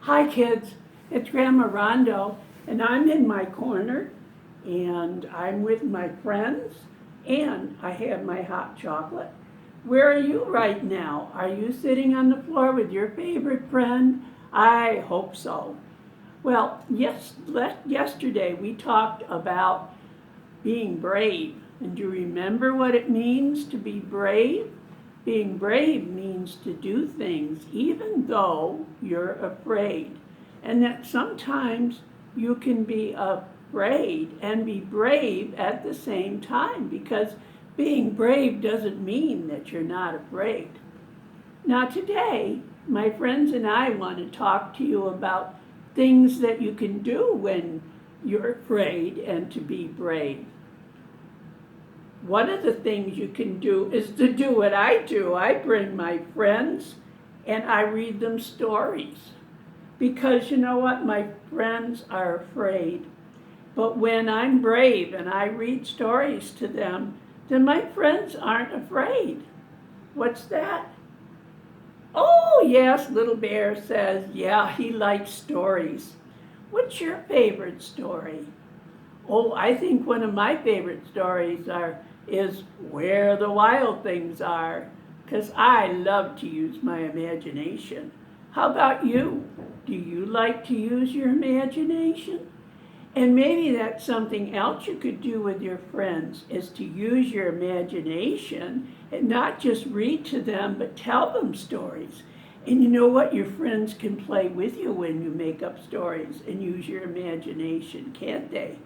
Hi kids, it's Grandma Rondeau, and I'm in my corner, and I'm with my friends, and I have my hot chocolate. Where are you right now? Are you sitting on the floor with your favorite friend? I hope so. Well, yesterday we talked about being brave, and do you remember what it means to be brave? Being brave means to do things even though you're afraid. And that sometimes you can be afraid and be brave at the same time, because being brave doesn't mean that you're not afraid. Now today, my friends and I want to talk to you about things that you can do when you're afraid and to be brave. One of the things you can do is to do what I do. I bring my friends and I read them stories. Because you know what? My friends are afraid. But when I'm brave and I read stories to them, then my friends aren't afraid. What's that? Oh, yes, Little Bear says, yeah, he likes stories. What's your favorite story? Oh, I think one of my favorite stories is Where the Wild Things Are, because I love to use my imagination. How about you? Do you like to use your imagination? And maybe that's something else you could do with your friends, is to use your imagination and not just read to them, but tell them stories. And you know what? Your friends can play with you when you make up stories and use your imagination, can't they?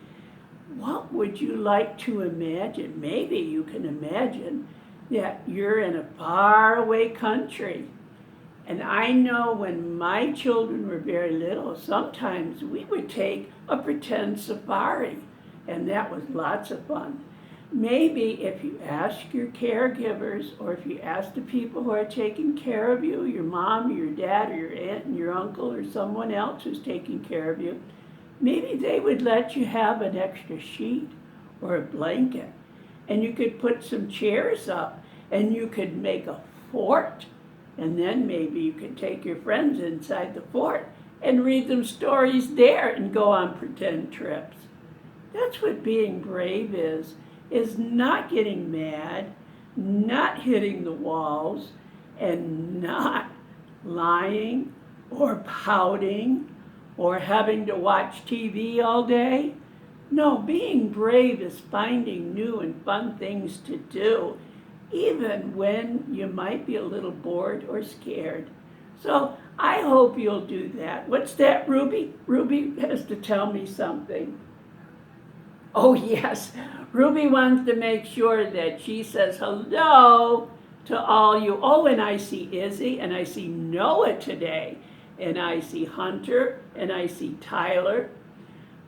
What would you like to imagine? Maybe you can imagine that you're in a faraway country. And I know when my children were very little, sometimes we would take a pretend safari, and that was lots of fun. Maybe if you ask your caregivers, or if you ask the people who are taking care of you, your mom, or your dad, or your aunt, and your uncle, or someone else who's taking care of you, maybe they would let you have an extra sheet or a blanket, and you could put some chairs up, and you could make a fort, and then maybe you could take your friends inside the fort and read them stories there and go on pretend trips. That's what being brave is not getting mad, not hitting the walls, and not lying or pouting or having to watch TV all day. No, being brave is finding new and fun things to do, even when you might be a little bored or scared. So I hope you'll do that. What's that, Ruby? Ruby has to tell me something. Oh, yes. Ruby wants to make sure that she says hello to all you. Oh, and I see Izzy, and I see Noah today, and I see Hunter, and I see Tyler.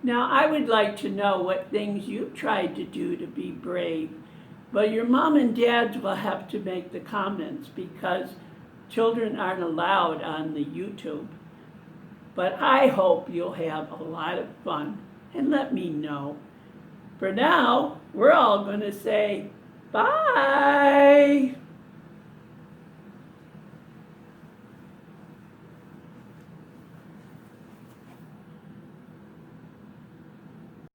Now, I would like to know what things you've tried to do to be brave. But your mom and dads will have to make the comments, because children aren't allowed on the YouTube. But I hope you'll have a lot of fun, and let me know. For now, we're all going to say bye.